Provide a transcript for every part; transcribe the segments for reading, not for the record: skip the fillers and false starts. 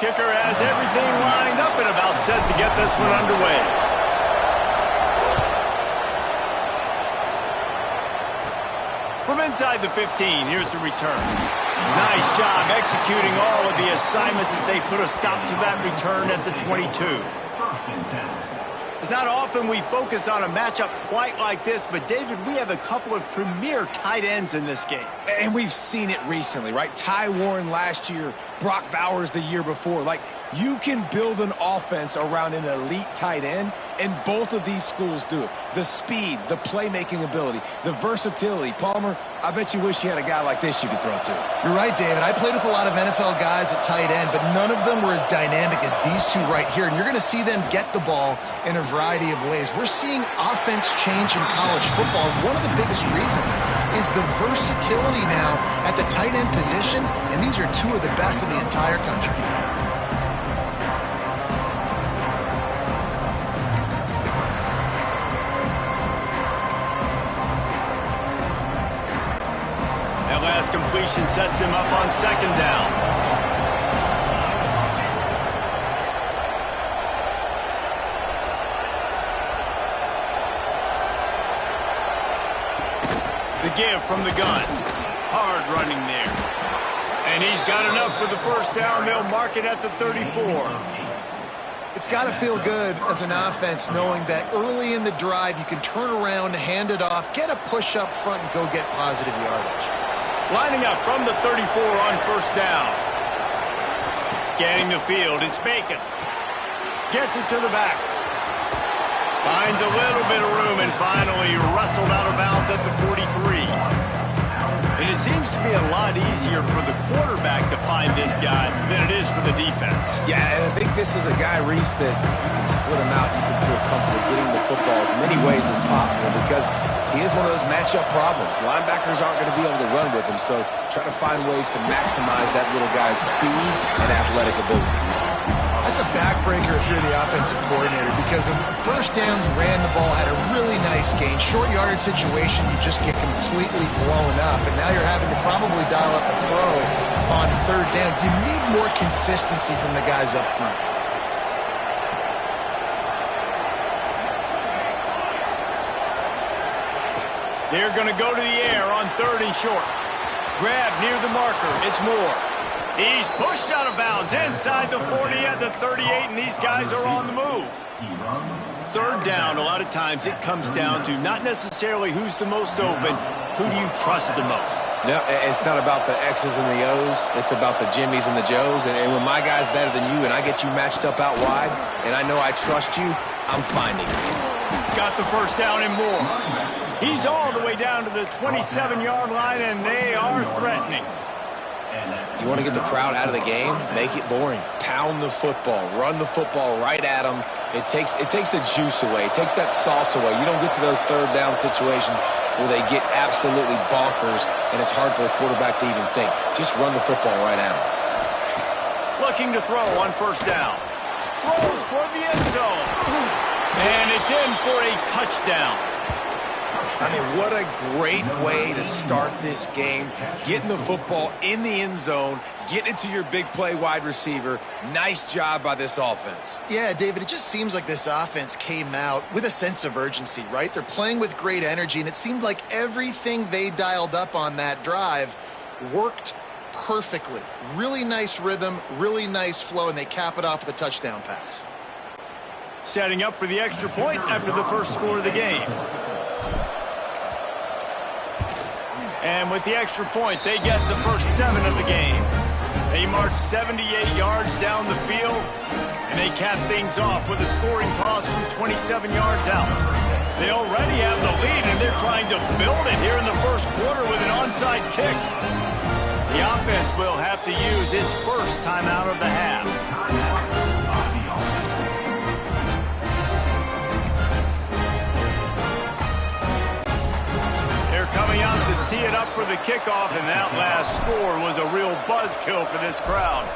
Kicker has everything lined up and about set to get this one underway. From inside the 15, here's the return. Nice job executing all of the assignments as they put a stop to that return at the 22. It's not often we focus on a matchup quite like this, but David, we have a couple of premier tight ends in this game. And we've seen it recently, right? Ty Warren last year, Brock Bowers the year before. Like, you can build an offense around an elite tight end, and both of these schools do it. The speed, the playmaking ability, the versatility. Palmer, I bet you wish you had a guy like this you could throw to. You're right, David. I played with a lot of NFL guys at tight end, but none of them were as dynamic as these two right here. And you're going to see them get the ball in a variety of ways. We're seeing offense change in college football. And one of the biggest reasons is the versatility now at the tight end position, and these are two of the best in the entire country. That last completion sets him up on second down. The give from the gun. Hard running there. And he's got enough for the first down. They'll mark it at the 34. It's got to feel good as an offense knowing that early in the drive you can turn around, hand it off, get a push up front, and go get positive yardage. Lining up from the 34 on first down. Scanning the field, it's Bacon. Gets it to the back. Finds a little bit of room and finally wrestled out of bounds at the 43. And it seems to be a lot easier for the quarterback to find this guy than it is for the defense. Yeah, and I think this is a guy, Reese, that you can split him out. You can feel comfortable getting the football as many ways as possible because he is one of those matchup problems. Linebackers aren't going to be able to run with him, so try to find ways to maximize that little guy's speed and athletic ability. That's a backbreaker if you're the offensive coordinator because the first down you ran the ball, had a really nice gain. Short yardage situation, you just get completely blown up, and now you're having to probably dial up a throw on third down. You need more consistency from the guys up front. They're going to go to the air on third and short. Grab near the marker. It's Moore. He's pushed out of bounds inside the 40 at the 38, and these guys are on the move. Third down, a lot of times it comes down to not necessarily who's the most open, who do you trust the most? No, it's not about the X's and the O's. It's about the Jimmies and the Joes. And when my guy's better than you and I get you matched up out wide and I know I trust you, I'm finding you. Got the first down and more. He's all the way down to the 27-yard line, and they are threatening. You want to get the crowd out of the game? Make it boring. Pound the football. Run the football right at them. It takes the juice away. It takes that sauce away. You don't get to those third down situations where they get absolutely bonkers, and it's hard for the quarterback to even think. Just run the football right at them. Looking to throw on first down. Throws toward the end zone. And it's in for a touchdown. I mean, what a great way to start this game. Getting the football in the end zone, getting it to your big play wide receiver. Nice job by this offense. Yeah, David, it just seems like this offense came out with a sense of urgency, right? They're playing with great energy, and it seemed like everything they dialed up on that drive worked perfectly. Really nice rhythm, really nice flow, and they cap it off with a touchdown pass. Setting up for the extra point after the first score of the game. And with the extra point, they get the first 7 of the game. They march 78 yards down the field, and they cap things off with a scoring toss from 27 yards out. They already have the lead, and they're trying to build it here in the first quarter with an onside kick. The offense will have to use its first timeout of the half. Coming out to tee it up for the kickoff, and that last score was a real buzzkill for this crowd.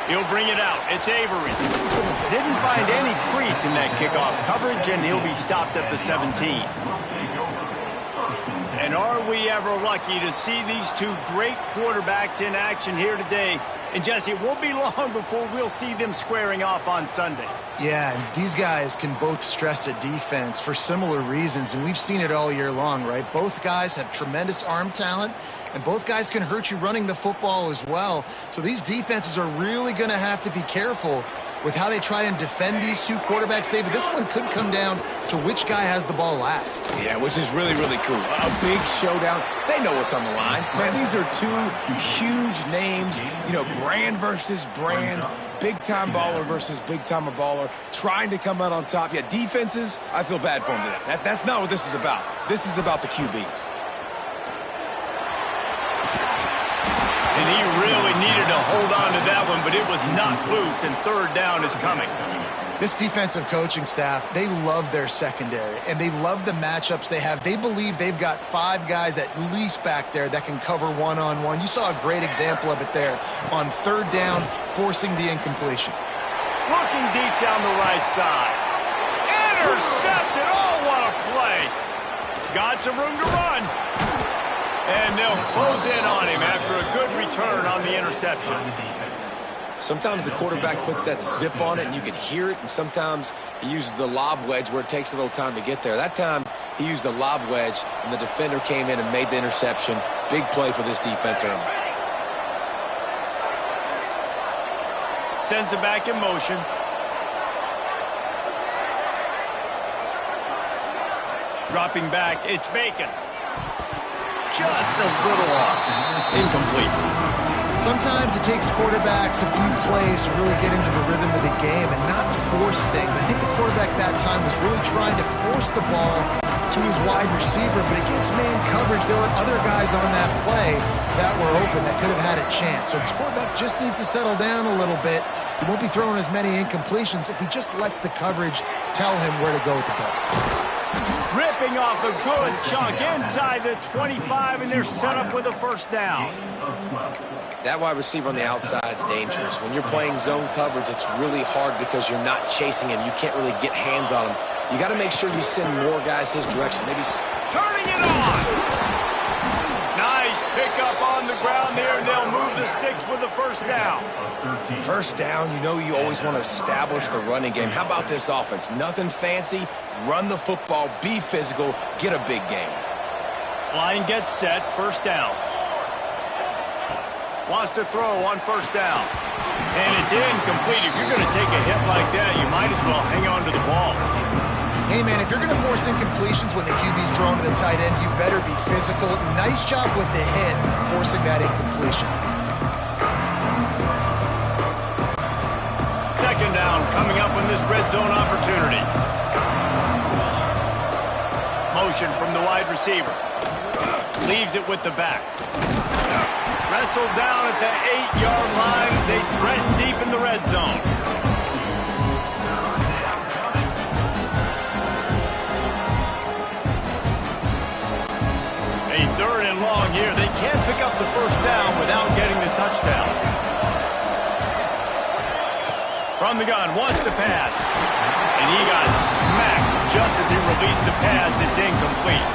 He'll bring it out. It's Avery. Didn't find any crease in that kickoff coverage, and he'll be stopped at the 17. And are we ever lucky to see these two great quarterbacks in action here today? And Jesse, it won't be long before we'll see them squaring off on Sundays. Yeah, and these guys can both stress a defense for similar reasons, and we've seen it all year long, right? Both guys have tremendous arm talent, and both guys can hurt you running the football as well. So these defenses are really going to have to be careful with how they try and defend these two quarterbacks, David. This one could come down to which guy has the ball last. Yeah, which is really, really cool. A big showdown. They know what's on the line. Man, these are two huge names, you know, brand versus brand, big-time baller versus big-time baller, trying to come out on top. Yeah, defenses, I feel bad for them today. That's not what this is about. This is about the QBs. And he really needed to hold on to that one, but it was not loose, and third down is coming. This defensive coaching staff, they love their secondary, and they love the matchups they have. They believe they've got 5 guys at least back there that can cover one-on-one. You saw a great example of it there on third down, forcing the incompletion. Looking deep down the right side. Intercepted. Oh, what a play. Got some room to run. And they'll close in on him after a good return on the interception. Sometimes the quarterback puts that zip on it and you can hear it, and sometimes he uses the lob wedge where it takes a little time to get there. That time he used the lob wedge and the defender came in and made the interception. Big play for this defense early. Sends it back in motion. Dropping back, it's Bacon. Just a little off. Incomplete. Sometimes it takes quarterbacks a few plays to really get into the rhythm of the game and not force things. I think the quarterback that time was really trying to force the ball to his wide receiver, but against man coverage, there were other guys on that play that were open that could have had a chance. So this quarterback just needs to settle down a little bit. He won't be throwing as many incompletions if he just lets the coverage tell him where to go with the ball. Ripping off a good chunk inside the 25, and they're set up with a first down. That wide receiver on the outside is dangerous. When you're playing zone coverage, it's really hard because you're not chasing him. You can't really get hands on him. You got to make sure you send more guys his direction. Maybe turning it on. Nice pickup on the ground there, and they'll move the sticks with the first down. First down, you know you always want to establish the running game. How about this offense? Nothing fancy. Run the football, be physical, get a big game. Line gets set, first down. Wants to throw on first down. And it's incomplete. If you're going to take a hit like that, you might as well hang on to the ball. Hey, man, if you're going to force incompletions when the QB's thrown to the tight end, you better be physical. Nice job with the hit, forcing that incompletion. Second down coming up in this red zone opportunity. Motion from the wide receiver. Leaves it with the back. Wrestled down at the 8-yard line as they threaten deep in the red zone. A third and long here. They can't pick up the first down without getting the touchdown. From the gun, wants to pass. And he got smacked just as he released the pass. It's incomplete.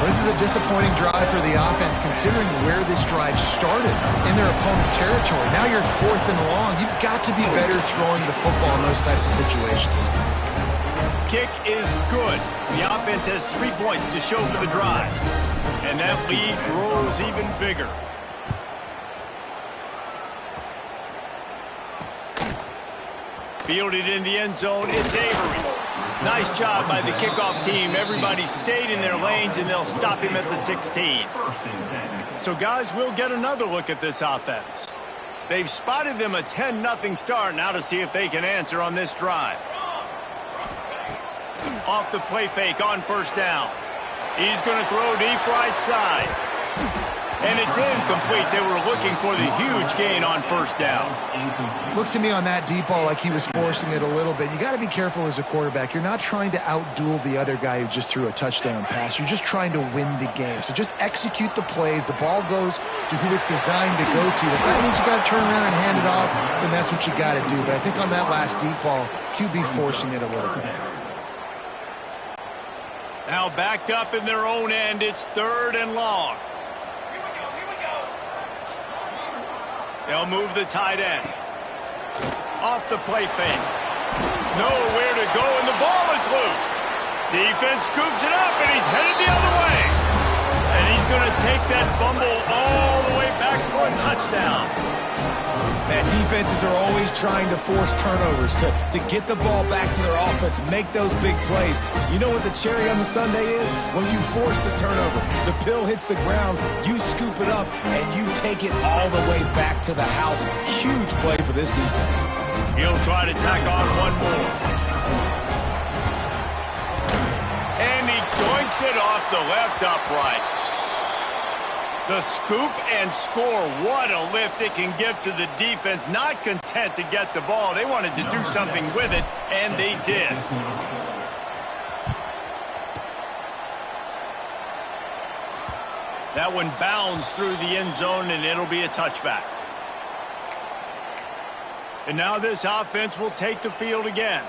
This is a disappointing drive for the offense, considering where this drive started in their opponent territory. Now you're 4th and long. You've got to be better throwing the football in those types of situations. Kick is good. The offense has 3 points to show for the drive. And that lead grows even bigger. Fielded in the end zone, it's Avery. Nice job by the kickoff team. Everybody stayed in their lanes, and they'll stop him at the 16. So, guys, we'll get another look at this offense. They've spotted them a 10-0 start. Now to see if they can answer on this drive. Off the play fake on first down. He's going to throw deep right side. And it's incomplete. They were looking for the huge gain on first down. Look to me on that deep ball like he was forcing it a little bit. You got to be careful as a quarterback. You're not trying to outduel the other guy who just threw a touchdown pass. You're just trying to win the game. So just execute the plays. The ball goes to who it's designed to go to. If that means you got to turn around and hand it off, then that's what you got to do. But I think on that last deep ball, QB forcing it a little bit. Now backed up in their own end, it's 3rd and long. They'll move the tight end. Off the play fake. Nowhere to go, and the ball is loose. Defense scoops it up, and he's headed the other way. And he's going to take that fumble all the way back for a touchdown. Man, defenses are always trying to force turnovers, to get the ball back to their offense, make those big plays. You know what the cherry on the sundae is? When you force the turnover, the pill hits the ground, you scoop it up, and you take it all the way back to the house. Huge play for this defense. He'll try to tack on one more. And he doinks it off the left upright. The scoop and score. What a lift it can give to the defense. Not content to get the ball. They wanted to do something with it, and they did. That one bounds through the end zone, and it'll be a touchback. And now this offense will take the field again.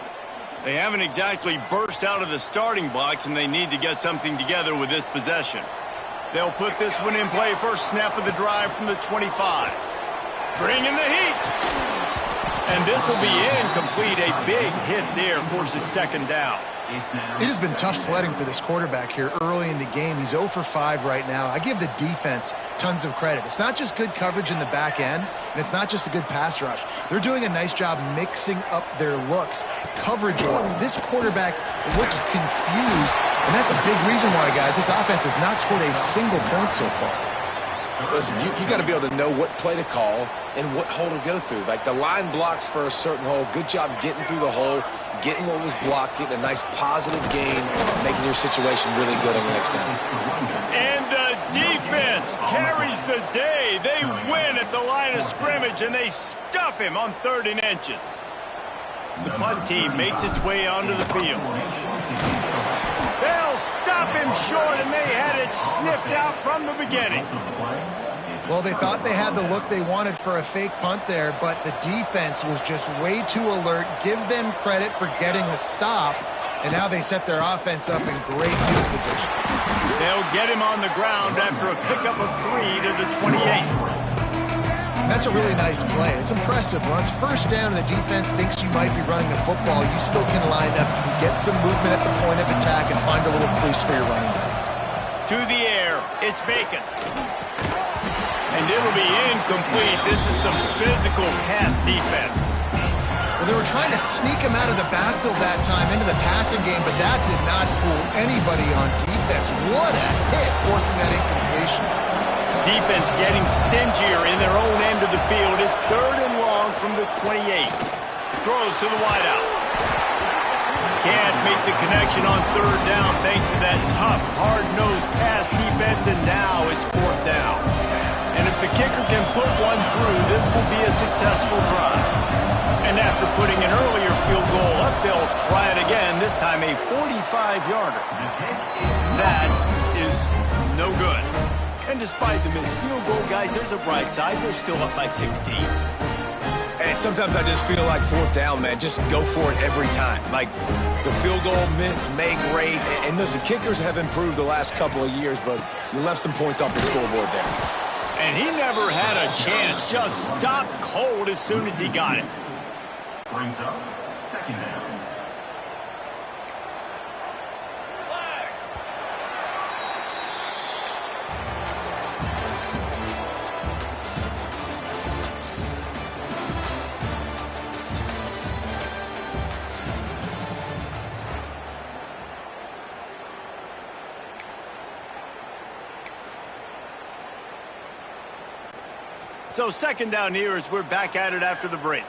They haven't exactly burst out of the starting blocks, and they need to get something together with this possession. They'll put this one in play. First snap of the drive from the 25. Bringing the heat. And this will be incomplete. A big hit there forces 2nd down. It has been tough sledding for this quarterback here early in the game. He's 0 for 5 right now. I give the defense tons of credit. It's not just good coverage in the back end, and it's not just a good pass rush. They're doing a nice job mixing up their looks coverage-wise. This quarterback looks confused, and that's a big reason why, guys, this offense has not scored a single point so far. Listen, you got to be able to know what play to call and what hole to go through. Like the line blocks for a certain hole. Good job getting through the hole, getting what was blocked, getting a nice positive gain, making your situation really good on the next down. And the defense carries the day. They win at the line of scrimmage, and they stuff him on 3rd and inches. The punt team makes its way onto the field. They'll stop him short, and they had it sniffed out from the beginning. Well, they thought they had the look they wanted for a fake punt there, but the defense was just way too alert. Give them credit for getting the stop, and now they set their offense up in great field position. They'll get him on the ground after a pickup of 3 to the 28. That's a really nice play. It's impressive. When it's 1st down and the defense thinks you might be running the football, you still can line up. You can get some movement at the point of attack and find a little crease for your running back. To the air, it's Bacon. And it'll be incomplete. This is some physical pass defense. Well, they were trying to sneak him out of the backfield that time into the passing game, but that did not fool anybody on defense. What a hit, forcing that incompletion. Defense getting stingier in their own end of the field. It's 3rd and long from the 28. Throws to the wideout. Can't make the connection on 3rd down thanks to that tough, hard-nosed pass defense, and now it's 4th down. And if the kicker can put one through, this will be a successful drive. And after putting an earlier field goal up, they'll try it again, this time a 45-yarder. That is no good. And despite the missed field goal, guys, there's a bright side. They're still up by 16. And sometimes I just feel like 4th down, man. Just go for it every time. Like the field goal miss, make rate. And listen, kickers have improved the last couple of years, but you left some points off the scoreboard there. And he never had a chance. Just stopped cold as soon as he got it. Brings up 2nd down. So 2nd down here as we're back at it after the break.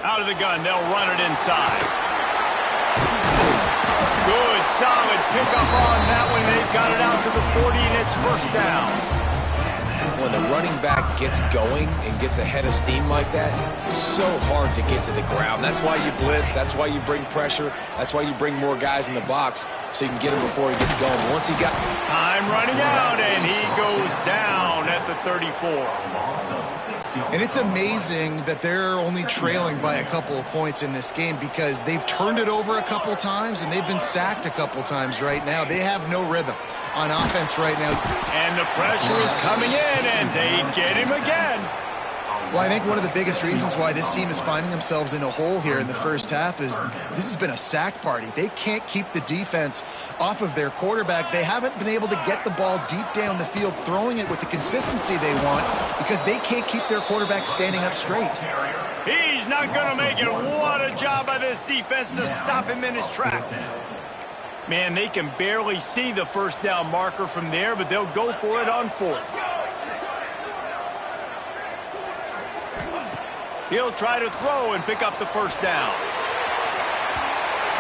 Out of the gun, they'll run it inside. Good, solid pickup on that one. They've got it out to the 40, and it's 1st down. When the running back gets going and gets ahead of steam like that, it's so hard to get to the ground. That's why you blitz. That's why you bring pressure. That's why you bring more guys in the box so you can get him before he gets going. Once he got... Time running out, and he goes down at the 34. And it's amazing that they're only trailing by a couple of points in this game because they've turned it over a couple times and they've been sacked a couple times right now. They have no rhythm on offense right now. And the pressure is coming in, and they get him again. Well, I think one of the biggest reasons why this team is finding themselves in a hole here in the first half is this has been a sack party. They can't keep the defense off of their quarterback. They haven't been able to get the ball deep down the field, throwing it with the consistency they want because they can't keep their quarterback standing up straight. He's not going to make it. What a job by this defense to stop him in his tracks. Man, they can barely see the first down marker from there, but they'll go for it on fourth. He'll try to throw and pick up the first down.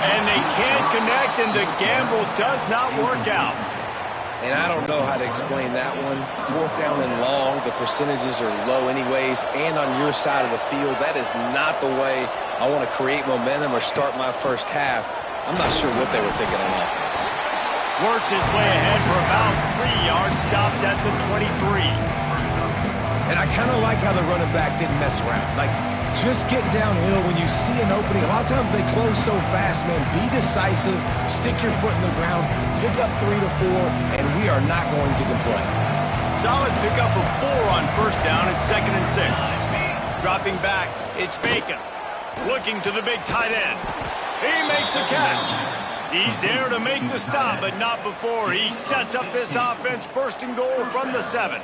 And they can't connect, and the gamble does not work out. And I don't know how to explain that one. Fourth down and long, the percentages are low anyways, and on your side of the field, that is not the way I want to create momentum or start my first half. I'm not sure what they were thinking on offense. Works his way ahead for about 3 yards, stopped at the 23. And I kind of like how the running back didn't mess around. Like, just get downhill when you see an opening. A lot of times they close so fast, man. Be decisive, stick your foot in the ground, pick up 3 to 4, and we are not going to complain. Solid pickup of 4 on first down at 2nd and 6. Dropping back, it's Bacon. Looking to the big tight end. He makes a catch. He's there to make the stop, but not before he sets up this offense. 1st and goal from the 7.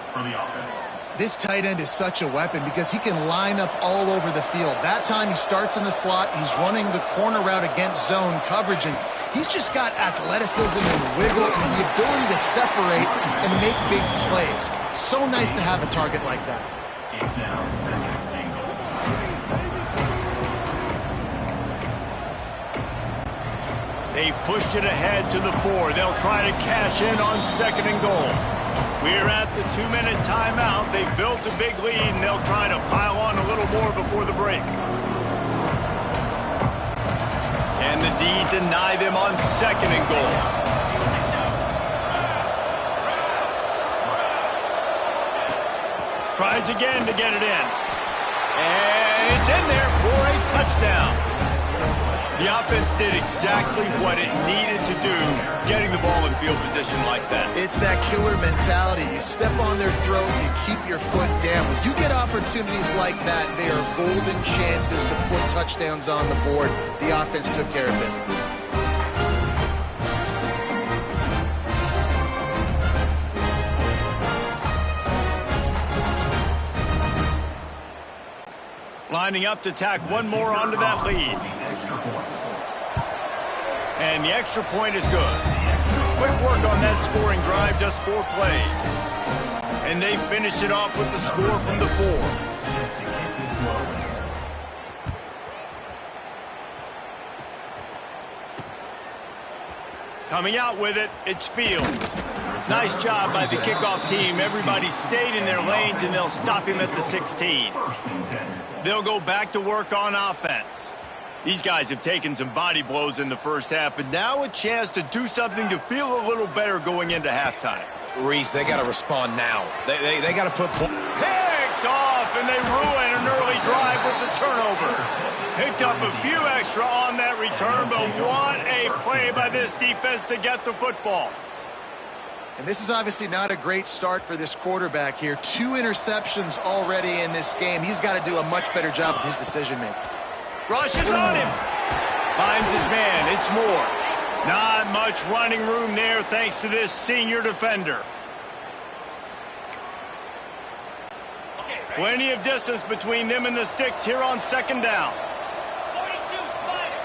This tight end is such a weapon because he can line up all over the field. That time he starts in the slot. He's running the corner route against zone coverage, and he's just got athleticism and wiggle and the ability to separate and make big plays. It's so nice to have a target like that. They've pushed it ahead to the 4. They'll try to cash in on 2nd and goal. We're at the 2-minute timeout. They've built a big lead, and they'll try to pile on a little more before the break. Can the D deny them on 2nd and goal? Tries again to get it in. And it's in there for a touchdown. The offense did exactly what it needed to do, getting the ball in field position like that. It's that killer mentality. You step on their throat, you keep your foot down. When you get opportunities like that, they are golden chances to put touchdowns on the board. The offense took care of business. Lining up to tack one more onto that lead. And the extra point is good. Quick work on that scoring drive, just 4 plays. And they finished it off with the score from the 4. Coming out with it, it's Fields. Nice job by the kickoff team. Everybody stayed in their lanes, and they'll stop him at the 16. They'll go back to work on offense. These guys have taken some body blows in the first half, but now a chance to do something to feel a little better going into halftime. Reese, they got to respond now. They got to put picked off, and they ruin an early drive with the turnover. Picked up a few extra on that return, but what a play by this defense to get the football. And this is obviously not a great start for this quarterback here. 2 interceptions already in this game. He's got to do a much better job with his decision-making. Rushes on him. Finds his man. It's Moore. Not much running room there thanks to this senior defender. Plenty of distance between them and the sticks here on 2nd down.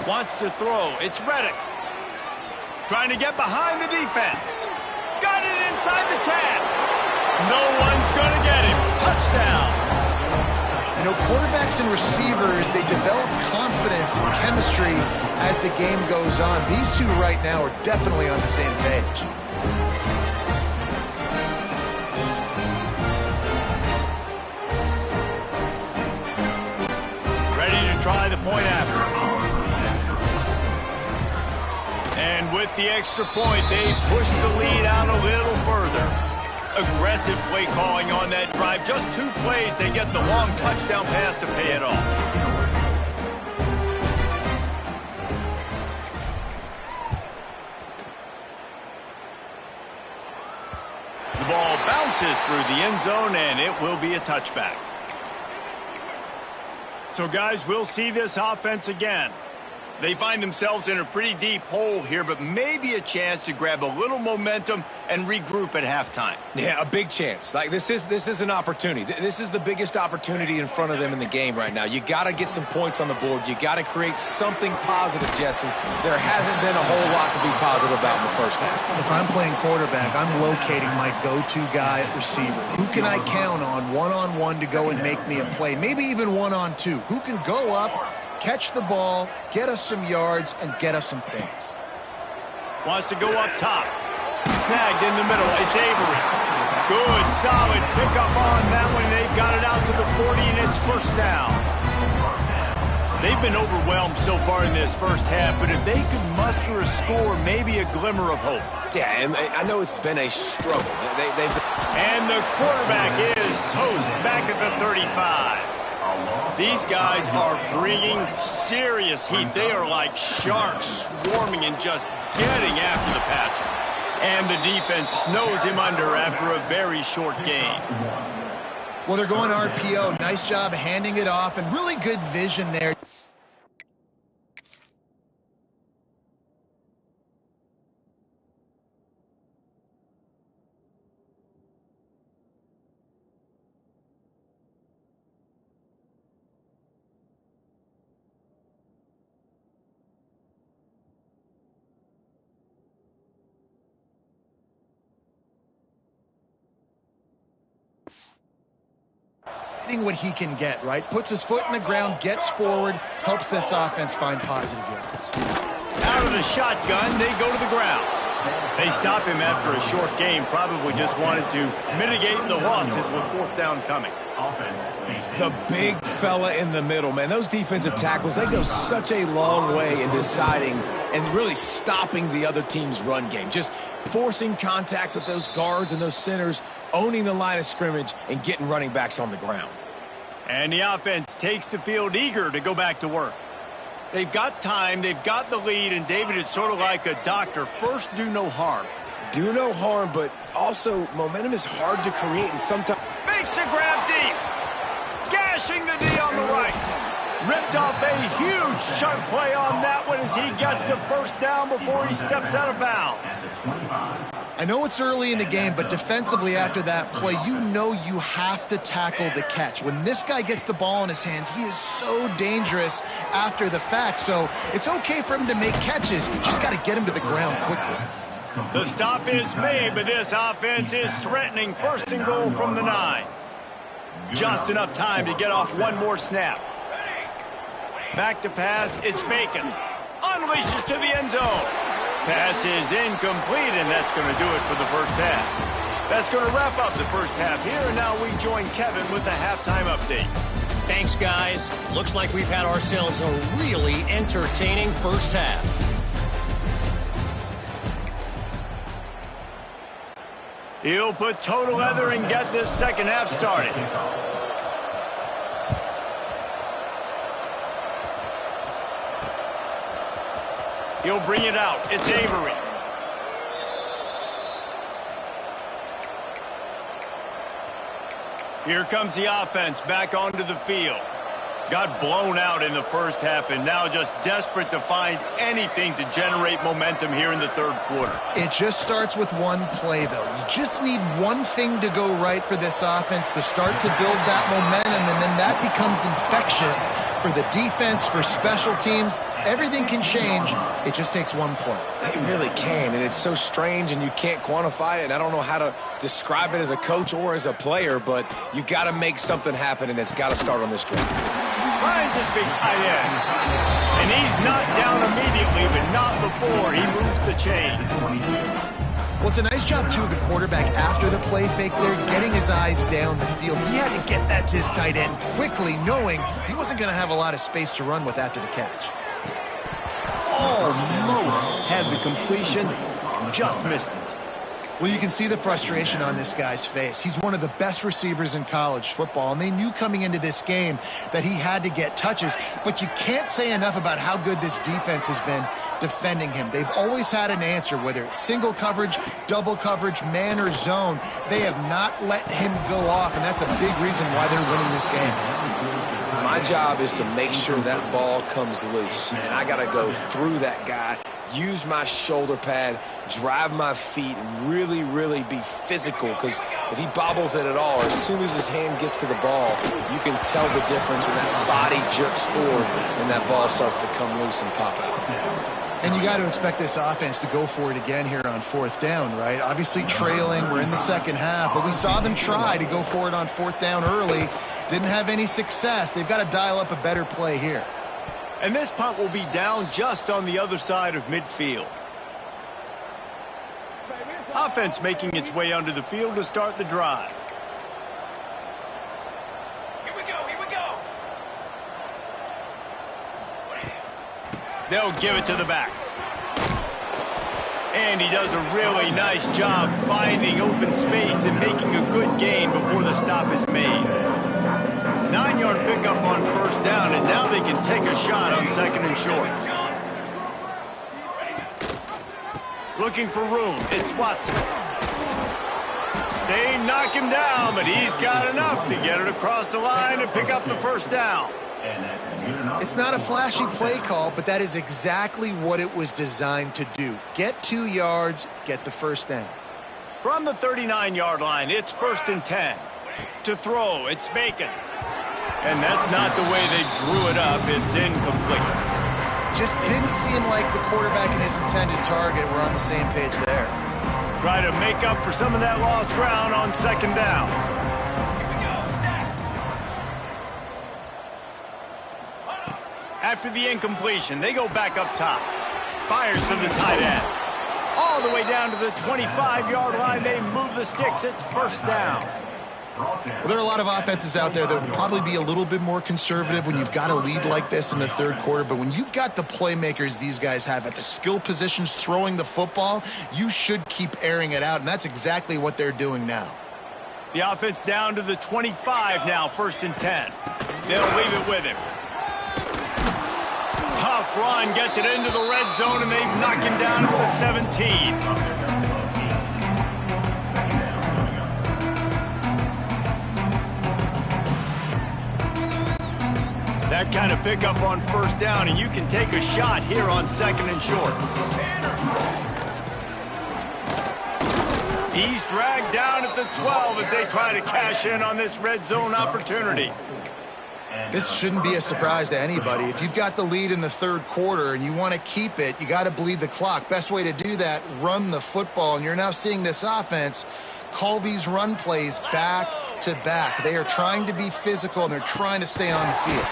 Wants to throw. It's Reddick. Trying to get behind the defense. Got it inside the 10. No one's going to get him. Touchdown. You know, quarterbacks and receivers, they develop confidence and chemistry as the game goes on. These two right now are definitely on the same page. Ready to try the point after. And with the extra point, they push the lead out a little further. Aggressive play calling on that drive. Just 2 plays, they get the long touchdown pass to pay it off. The ball bounces through the end zone, and it will be a touchback. So, guys, we'll see this offense again. They find themselves in a pretty deep hole here, but maybe a chance to grab a little momentum and regroup at halftime. Yeah, a big chance. Like this is an opportunity. This is the biggest opportunity in front of them in the game right now. You got to get some points on the board. You got to create something positive, Jesse. There hasn't been a whole lot to be positive about in the first half. If I'm playing quarterback, I'm locating my go-to guy at receiver. Who can I count on one-on-one to go and make me a play? Maybe even one-on-two. Who can go up, catch the ball, get us some yards, and get us some points? Wants to go up top. Snagged in the middle. It's Avery. Good, solid pickup on that one. They've got it out to the 40, and it's first down. They've been overwhelmed so far in this first half, but if they could muster a score, maybe a glimmer of hope. Yeah, and I know it's been a struggle. And the quarterback is toast back at the 35. These guys are bringing serious heat. They are like sharks swarming and just getting after the passer. And the defense snows him under after a very short game. Well, they're going RPO. Nice job handing it off, and really good vision there. What he can get, right? Puts his foot in the ground, gets forward, helps this offense find positive yards. Out of the shotgun, they go to the ground. They stop him after a short game, probably just wanted to mitigate the losses with fourth down coming. The big fella in the middle, man. Those defensive tackles, they go such a long way in deciding and really stopping the other team's run game. Just forcing contact with those guards and those centers, owning the line of scrimmage, and getting running backs on the ground. And the offense takes the field eager to go back to work. They've got time, they've got the lead, and David, it's sort of like a doctor. First, do no harm. Do no harm, but also momentum is hard to create, and sometimes... Makes the grab deep. Gashing the D on the right. Ripped off a huge chunk play on that one as he gets the first down before he steps out of bounds. I know it's early in the game, but defensively after that play, you know you have to tackle the catch. When this guy gets the ball in his hands, he is so dangerous after the fact. So it's okay for him to make catches. You just got to get him to the ground quickly. The stop is made, but this offense is threatening. First and goal from the 9. Just enough time to get off one more snap. Back to pass, it's Bacon. Unleashes to the end zone. Pass is incomplete, and that's going to do it for the first half. That's going to wrap up the first half here, and now we join Kevin with the halftime update. Thanks, guys. Looks like we've had ourselves a really entertaining first half. He'll put total leather and get this second half started. He'll bring it out. It's Avery. Here comes the offense back onto the field. Got blown out in the first half and now just desperate to find anything to generate momentum here in the third quarter. It just starts with one play, though. You just need one thing to go right for this offense to start to build that momentum, and then that becomes infectious for the defense, for special teams. Everything can change. It just takes one play. It really can, and it's so strange, and you can't quantify it, and I don't know how to describe it as a coach or as a player, but you got to make something happen, and it's got to start on this drive. Finds his big tight end. And he's not down immediately, but not before he moves the chains. Well, it's a nice job, too, of the quarterback after the play fake there, getting his eyes down the field. He had to get that to his tight end quickly, knowing he wasn't going to have a lot of space to run with after the catch. Almost had the completion, just missed it. Well, you can see the frustration on this guy's face. He's one of the best receivers in college football, and they knew coming into this game that he had to get touches, but you can't say enough about how good this defense has been defending him. They've always had an answer, whether it's single coverage, double coverage, man or zone. They have not let him go off, and that's a big reason why they're winning this game. My job is to make sure that ball comes loose, and I got to go through that guy, use my shoulder pad, drive my feet, and really, really be physical, because if he bobbles it at all, or as soon as his hand gets to the ball, you can tell the difference when that body jerks forward and that ball starts to come loose and pop out. And you got to expect this offense to go for it again here on 4th down, right? Obviously trailing, we're in the second half, but we saw them try to go for it on 4th down early. Didn't have any success. They've got to dial up a better play here. And this punt will be down just on the other side of midfield. Offense making its way onto the field to start the drive. Here we go. They'll give it to the back. And he does a really nice job finding open space and making a good gain before the stop is made. 9-yard pickup on 1st down, and now they can take a shot on 2nd and short. Looking for room. It's Watson. They knock him down, but he's got enough to get it across the line and pick up the 1st down. It's not a flashy play call, but that is exactly what it was designed to do. Get 2 yards, get the 1st down. From the 39-yard line, it's 1st and 10. To throw, it's Bacon. And that's not the way they drew it up. It's incomplete. Just didn't seem like the quarterback and his intended target were on the same page there. Try to make up for some of that lost ground on 2nd down. After the incompletion, they go back up top. Fires to the tight end. All the way down to the 25-yard line. They move the sticks. It's 1st down. Well, there are a lot of offenses out there that would probably be a little bit more conservative when you've got a lead like this in the 3rd quarter. But when you've got the playmakers these guys have at the skill positions throwing the football, you should keep airing it out. And that's exactly what they're doing now. The offense down to the 25 now, 1st and 10. They'll leave it with him. Tough run, gets it into the red zone, and they knock him down to the 17. That kind of pickup on 1st down, and you can take a shot here on 2nd and short. He's dragged down at the 12 as they try to cash in on this red zone opportunity. This shouldn't be a surprise to anybody. If you've got the lead in the 3rd quarter and you want to keep it, you got to bleed the clock. Best way to do that, run the football. And you're now seeing this offense call these run plays back to back. They are trying to be physical, and they're trying to stay on the field.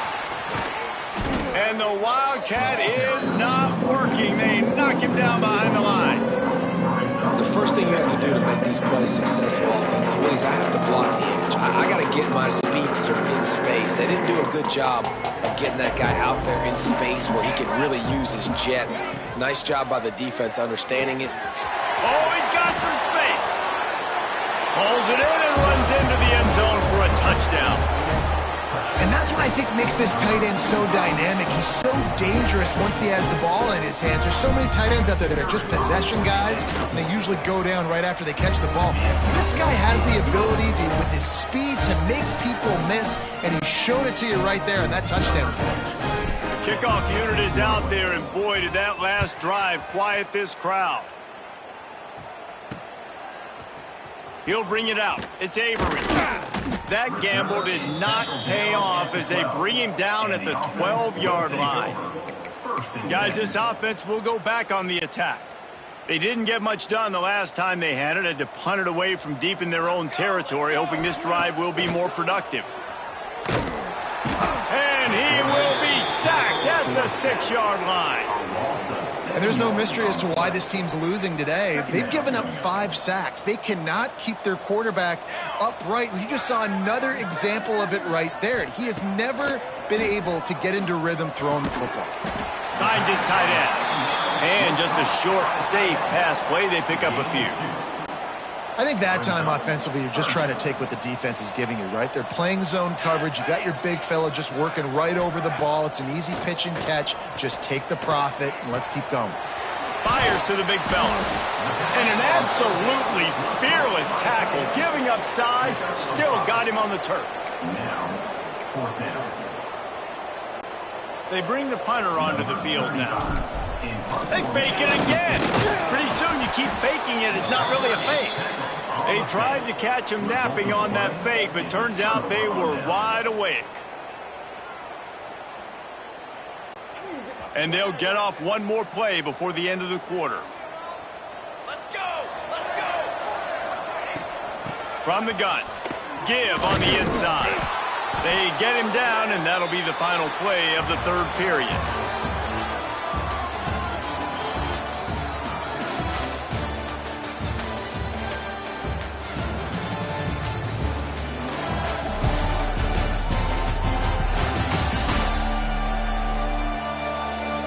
And the Wildcat is not working. They knock him down behind the line. The first thing you have to do to make these plays successful offensively is I have to block the edge. I got to get my speedster in space. They didn't do a good job of getting that guy out there in space where he can really use his jets. Nice job by the defense understanding it. Oh, he's got some space. Pulls it in and runs into the end zone for a touchdown. And that's what I think makes this tight end so dynamic. He's so dangerous once he has the ball in his hands. There's so many tight ends out there that are just possession guys, and they usually go down right after they catch the ball. This guy has the ability to, with his speed, to make people miss, and he showed it to you right there in that touchdown catch. Kickoff unit is out there, and boy, did that last drive quiet this crowd. He'll bring it out. It's Avery. That gamble did not pay off as they bring him down at the 12-yard line. Guys, this offense will go back on the attack. They didn't get much done the last time they had it. Had to punt it away from deep in their own territory, hoping this drive will be more productive. And he will be sacked at the 6-yard line. And there's no mystery as to why this team's losing today. They've given up 5 sacks. They cannot keep their quarterback upright. And you just saw another example of it right there. He has never been able to get into rhythm throwing the football. Finds his tight end. And just a short, safe pass play. They pick up a few. I think that time offensively, you're just trying to take what the defense is giving you, right? They're playing zone coverage. You got your big fella just working right over the ball. It's an easy pitch and catch. Just take the profit, and let's keep going. Fires to the big fella. And an absolutely fearless tackle. Giving up size, still got him on the turf. Now, fourth down. They bring the punter onto the field now. They fake it again. Pretty soon you keep faking it. It's not really a fake. They tried to catch him napping on that fake, but turns out they were wide awake. And they'll get off one more play before the end of the quarter. Let's go! Let's go! From the gun. Give on the inside. They get him down, and that'll be the final play of the third period.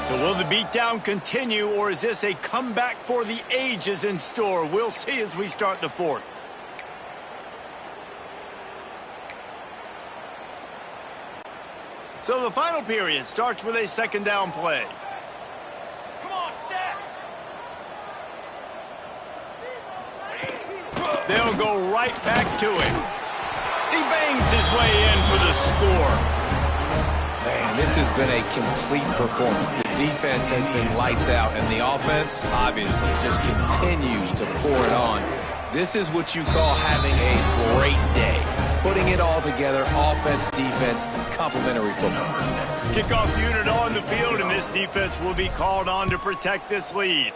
So will the beatdown continue, or is this a comeback for the ages in store? We'll see as we start the fourth. So the final period starts with a second down play. Come on, set! They'll go right back to him. He bangs his way in for the score. Man, this has been a complete performance. The defense has been lights out, and the offense, obviously, just continues to pour it on. This is what you call having a great day. Putting it all together, offense, defense, complementary football. Kickoff unit on the field, and this defense will be called on to protect this lead.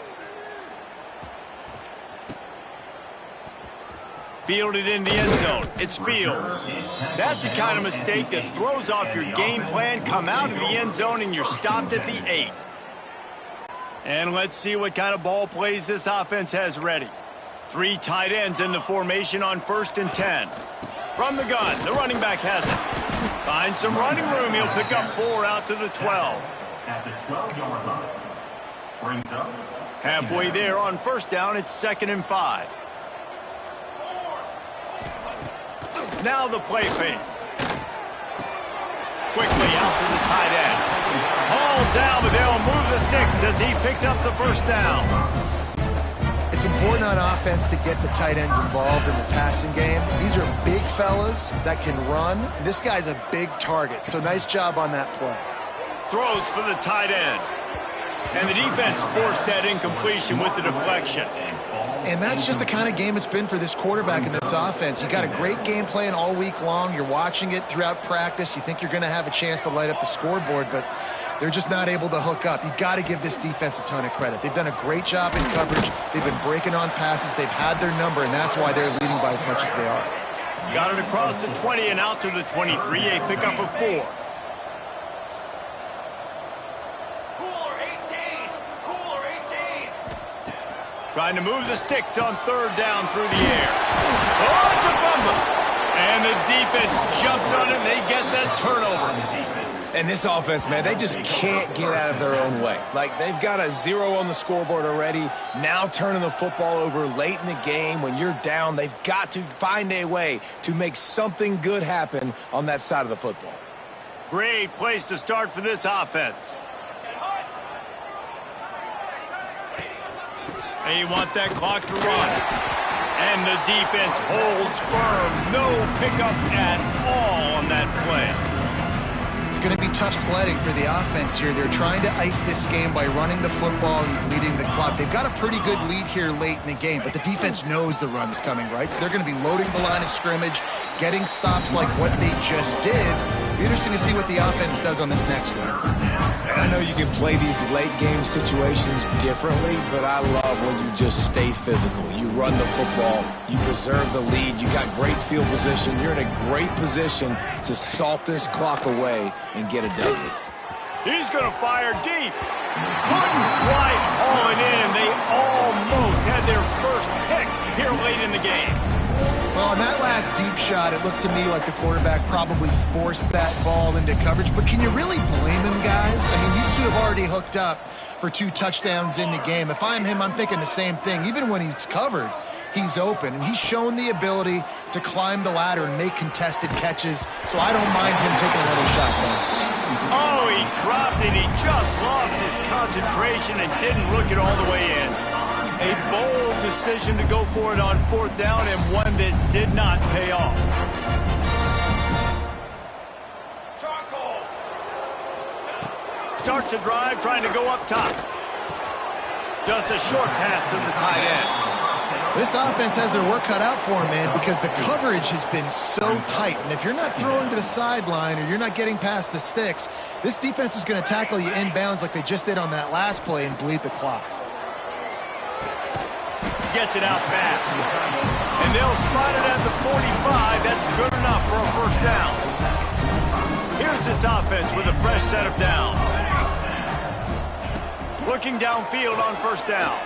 Fielded in the end zone. It's Fields. That's the kind of mistake that throws off your game plan. Come out of the end zone, and you're stopped at the 8. And let's see what kind of ball plays this offense has ready. 3 tight ends in the formation on 1st and 10. From the gun, the running back has it. Finds some running room. He'll pick up 4 out to the 12. At the 12-yard line. Brings up. Halfway there on 1st down, it's 2nd and 5. Now the play fake. Quickly out to the tight end. Hauled down, but they'll move the sticks as he picks up the 1st down. It's important on offense to get the tight ends involved in the passing game. These are big fellas that can run. This guy's a big target, so nice job on that play. Throws for the tight end. And the defense forced that incompletion with the deflection. And that's just the kind of game it's been for this quarterback in this offense. You got a great game plan all week long. You're watching it throughout practice. You think you're going to have a chance to light up the scoreboard, but they're just not able to hook up. You got to give this defense a ton of credit. They've done a great job in coverage. They've been breaking on passes. They've had their number, and that's why they're leading by as much as they are. Got it across the 20 and out to the 23. A pickup of 4. Cooler 18! Cooler 18! Trying to move the sticks on 3rd down through the air. Oh, it's a fumble. And the defense jumps on it, and they get that turnover. And this offense, man, they just can't get out of their own way. Like, they've got a 0 on the scoreboard already. Now turning the football over late in the game when you're down. They've got to find a way to make something good happen on that side of the football. Great place to start for this offense. They want that clock to run. And the defense holds firm. No pickup at all on that play. It's going to be tough sledding for the offense here. They're trying to ice this game by running the football and leading the clock. They've got a pretty good lead here late in the game, but the defense knows the run's coming, right? So they're going to be loading the line of scrimmage, getting stops like what they just did. It'll be interesting to see what the offense does on this next one. And I know you can play these late game situations differently, but I love when you just stay physical. You run the football, you preserve the lead, you got great field position, you're in a great position to salt this clock away and get a W. He's going to fire deep. Couldn't quite haul it in. They almost had their first pick here late in the game. Well, on that last deep shot, it looked to me like the quarterback probably forced that ball into coverage. But can you really blame him, guys? I mean, these two have already hooked up for 2 touchdowns in the game. If I'm him, I'm thinking the same thing. Even when he's covered, he's open. And he's shown the ability to climb the ladder and make contested catches, so I don't mind him taking another shot there. Oh, he dropped it. He just lost his concentration and didn't look it all the way in. A bold decision to go for it on 4th down, and one that did not pay off. Starts a drive trying to go up top. Just a short pass to the tight end. This offense has their work cut out for them, man, because the coverage has been so tight. And if you're not throwing to the sideline or you're not getting past the sticks, this defense is going to tackle you inbounds like they just did on that last play and bleed the clock. Gets it out fast. And they'll spot it at the 45. That's good enough for a first down. Here's this offense with a fresh set of downs. Looking downfield on 1st down.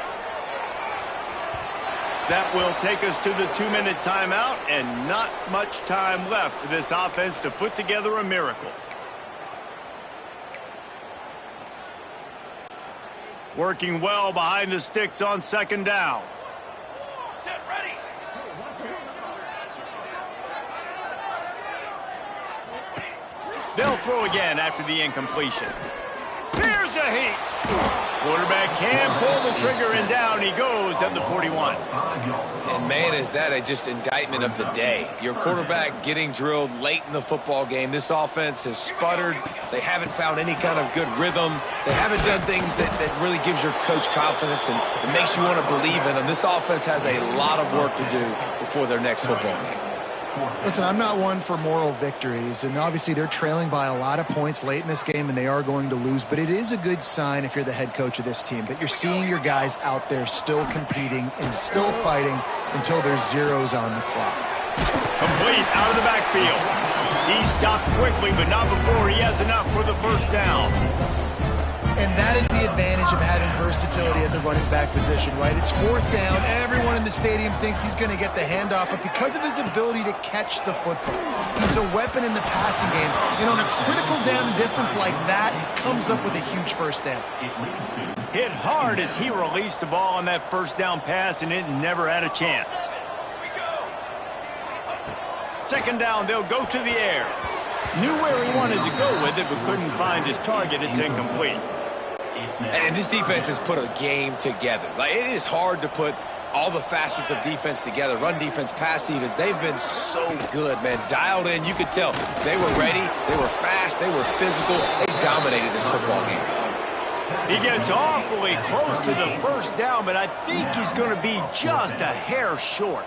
That will take us to the 2-minute timeout, and not much time left for this offense to put together a miracle. Working well behind the sticks on 2nd down. Set, ready. They'll throw again after the incompletion. Here's a heat. Quarterback can pull the trigger, and down he goes at the 41. And, man, is that a just indictment of the day. Your quarterback getting drilled late in the football game. This offense has sputtered. They haven't found any kind of good rhythm. They haven't done things that really gives your coach confidence and it makes you want to believe in them. This offense has a lot of work to do before their next football game. Listen, I'm not one for moral victories, and obviously they're trailing by a lot of points late in this game, and they are going to lose, but it is a good sign if you're the head coach of this team that you're seeing your guys out there still competing and still fighting until there's zeros on the clock. Complete out of the backfield. He stopped quickly, but not before he has enough for the first down. And that is the advantage of having versatility at the running back position, right? It's 4th down. Everyone in the stadium thinks he's going to get the handoff, but because of his ability to catch the football, he's a weapon in the passing game. And on a critical down distance like that, comes up with a huge first down. Hit hard as he released the ball on that first down pass, and it never had a chance. 2nd down, they'll go to the air. Knew where he wanted to go with it, but couldn't find his target. It's incomplete. And this defense has put a game together. Like, it is hard to put all the facets of defense together. Run defense, pass defense. They've been so good, man. Dialed in. You could tell they were ready. They were fast. They were physical. They dominated this football game. He gets awfully close to the first down, but I think he's going to be just a hair short.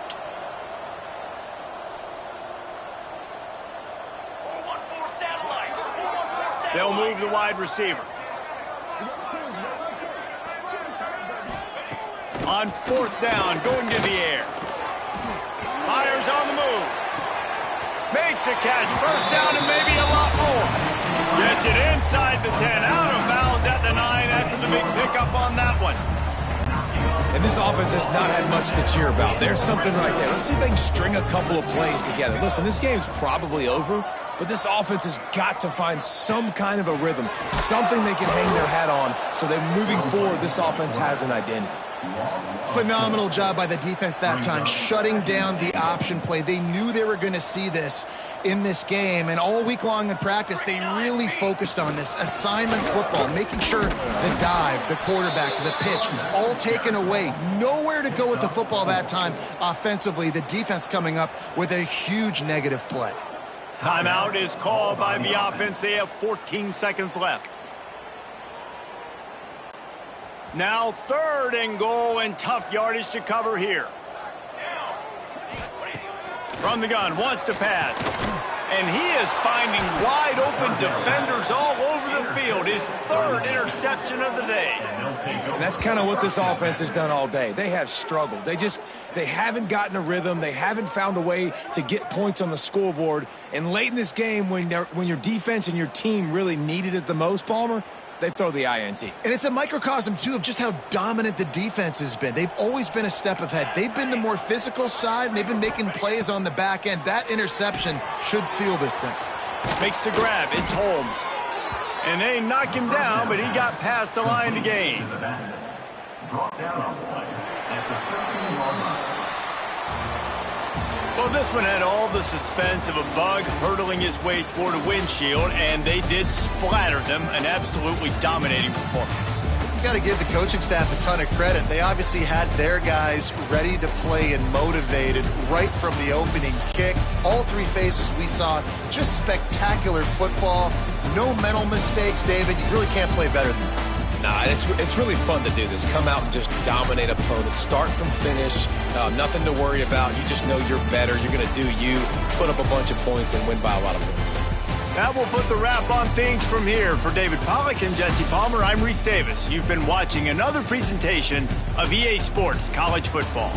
They'll move the wide receiver. On 4th down, going to the air. Fires on the move. Makes a catch. First down and maybe a lot more. Gets it inside the 10. Out of bounds at the 9 after the big pickup on that one. And this offense has not had much to cheer about. There's something right there. Let's see if they can string a couple of plays together. Listen, this game's probably over, but this offense has got to find some kind of a rhythm, something they can hang their hat on so that moving forward, this offense has an identity. Phenomenal job by the defense that time, shutting down the option play. They knew they were going to see this in this game, and all week long in practice, they really focused on this assignment football, making sure the dive, the quarterback, the pitch, all taken away. Nowhere to go with the football that time offensively. The defense coming up with a huge negative play. Timeout is called by the offense. They have 14 seconds left. Now 3rd and goal, and tough yardage to cover here. From the gun, wants to pass. And he is finding wide open defenders all over the field. His 3rd interception of the day. And that's kind of what this offense has done all day. They have struggled. They haven't gotten a rhythm. They haven't found a way to get points on the scoreboard. And late in this game, when your defense and your team really needed it the most, Palmer, they throw the INT. And it's a microcosm, too, of just how dominant the defense has been. They've always been a step ahead. They've been the more physical side, and they've been making plays on the back end. That interception should seal this thing. Makes the grab. It's Holmes. And they knock him down, but he got past the line to gain. Well, this one had all the suspense of a bug hurtling his way toward a windshield, and they did splatter them. An absolutely dominating performance. You got to give the coaching staff a ton of credit. They obviously had their guys ready to play and motivated right from the opening kick. All three phases we saw, just spectacular football. No mental mistakes, David. You really can't play better than that. Nah, it's really fun to do this. Come out and just dominate opponents. Start from finish. Nothing to worry about. You just know you're better. You're going to do you, put up a bunch of points, and win by a lot of points. That will put the wrap on things from here. For David Pollack and Jesse Palmer, I'm Reese Davis. You've been watching another presentation of EA Sports College Football.